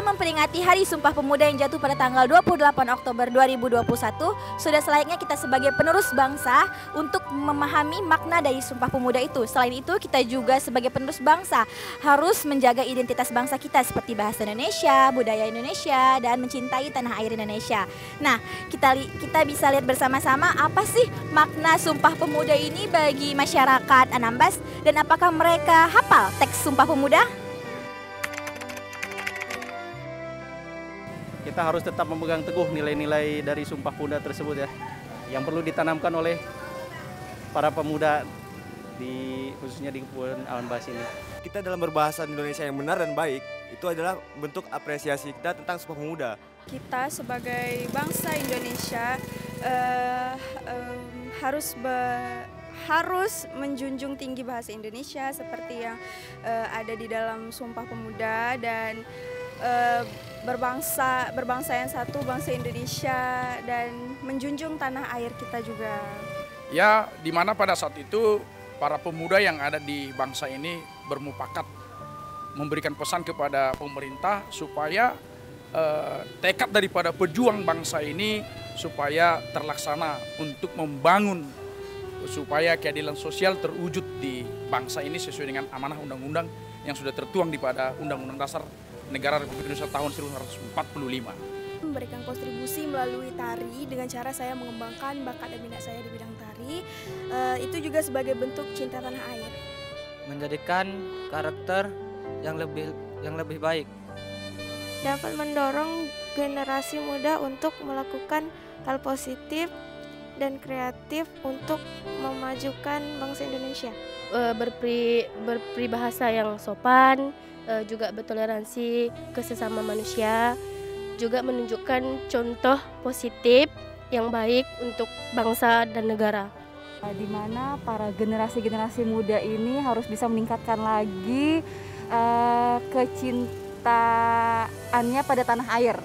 memperingati Hari Sumpah Pemuda yang jatuh pada tanggal 28 Oktober 2021, sudah selayaknya kita sebagai penerus bangsa untuk memahami makna dari Sumpah Pemuda itu. Selain itu, kita juga sebagai penerus bangsa harus menjaga identitas bangsa kita seperti bahasa Indonesia, budaya Indonesia, dan mencintai tanah air Indonesia. Nah, kita bisa lihat bersama-sama apa sih makna Sumpah Pemuda ini bagi masyarakat Anambas dan apakah mereka hafal teks Sumpah Pemuda? Kita harus tetap memegang teguh nilai-nilai dari Sumpah Pemuda tersebut ya, yang perlu ditanamkan oleh para pemuda khususnya di Kepulauan Anambas ini. Kita dalam berbahasa Indonesia yang benar dan baik, itu adalah bentuk apresiasi kita tentang Sumpah Pemuda. Kita sebagai bangsa Indonesia harus menjunjung tinggi bahasa Indonesia seperti yang ada di dalam Sumpah Pemuda dan berbangsa yang satu, bangsa Indonesia, dan menjunjung tanah air kita juga. Ya, di mana pada saat itu para pemuda yang ada di bangsa ini bermufakat memberikan pesan kepada pemerintah supaya tekad daripada pejuang bangsa ini supaya terlaksana untuk membangun supaya keadilan sosial terwujud di bangsa ini sesuai dengan amanah undang-undang yang sudah tertuang di pada Undang-Undang Dasar Negara Republik Indonesia tahun 1945. Memberikan kontribusi melalui tari dengan cara saya mengembangkan bakat dan minat saya di bidang tari, itu juga sebagai bentuk cinta tanah air. Menjadikan karakter yang lebih baik. Dapat mendorong generasi muda untuk melakukan hal positif dan kreatif untuk memajukan bangsa Indonesia. Berpribahasa yang sopan, juga bertoleransi ke sesama manusia, juga menunjukkan contoh positif yang baik untuk bangsa dan negara. Di mana para generasi-generasi muda ini harus bisa meningkatkan lagi kecintaannya pada tanah air.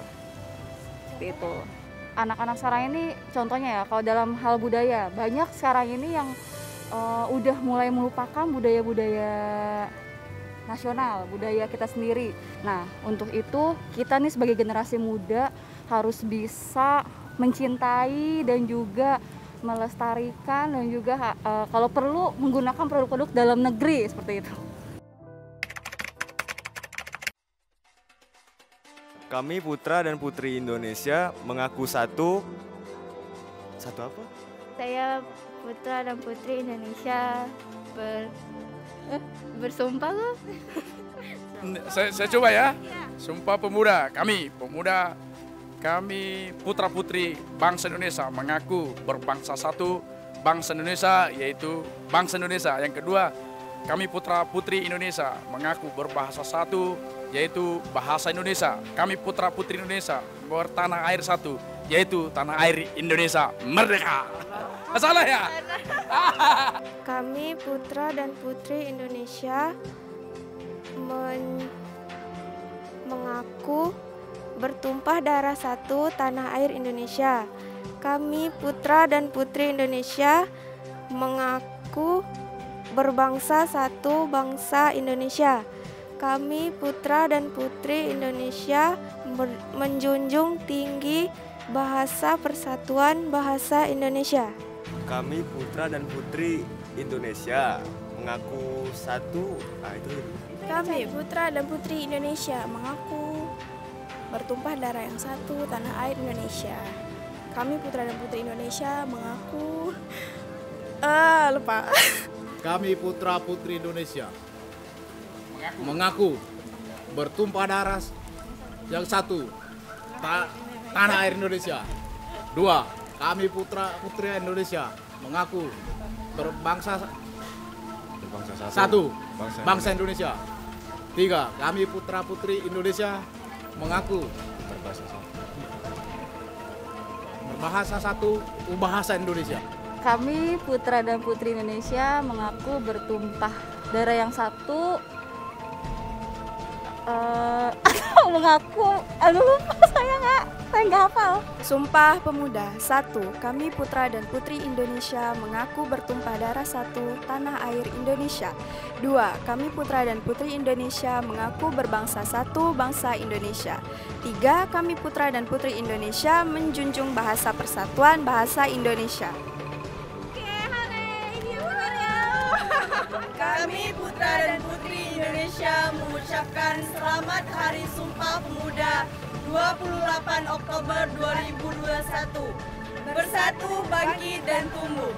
Seperti itu. Anak-anak sekarang ini contohnya ya, kalau dalam hal budaya, banyak sekarang ini yang udah mulai melupakan budaya-budaya nasional, budaya kita sendiri. Nah, untuk itu kita nih sebagai generasi muda harus bisa mencintai dan juga melestarikan dan juga kalau perlu menggunakan produk-produk dalam negeri seperti itu. Kami putra dan putri Indonesia mengaku satu apa? Saya putra dan putri Indonesia bersumpah kok. Saya coba ya. Sumpah Pemuda, kami putra putri bangsa Indonesia mengaku berbangsa satu, bangsa Indonesia yaitu bangsa Indonesia. Yang kedua, kami putra putri Indonesia mengaku berbahasa satu yaitu bahasa Indonesia. Kami putra putri Indonesia bertanah air satu yaitu tanah air Indonesia merdeka. Salah ya? Kami putra dan putri Indonesia mengaku bertumpah darah satu tanah air Indonesia. Kami putra dan putri Indonesia mengaku berbangsa satu bangsa Indonesia. Kami putra dan putri Indonesia menjunjung tinggi bahasa persatuan bahasa Indonesia. Kami putra dan putri Indonesia mengaku satu. Kami putra dan putri Indonesia mengaku bertumpah darah yang satu tanah air Indonesia. Kami putra dan putri Indonesia mengaku lupa. Kami putra putri Indonesia mengaku bertumpah darah yang satu tanah air Indonesia. Dua, kami putra putri Indonesia mengaku berbangsa satu bangsa Indonesia. Tiga, kami putra putri Indonesia mengaku berbahasa satu bahasa Indonesia. Kami putra dan putri Indonesia mengaku bertumpah darah yang satu, mengaku lupa saya nggak. Saya nggak hafal. Sumpah Pemuda. 1. Kami putra dan putri Indonesia mengaku bertumpah darah satu tanah air Indonesia. 2. Kami putra dan putri Indonesia mengaku berbangsa satu bangsa Indonesia. 3. Kami putra dan putri Indonesia menjunjung bahasa persatuan bahasa Indonesia. Kami putra dan putri Indonesia mengucapkan selamat Hari Sumpah Pemuda 28 Oktober 2021. Bersatu, bangkit, dan tumbuh.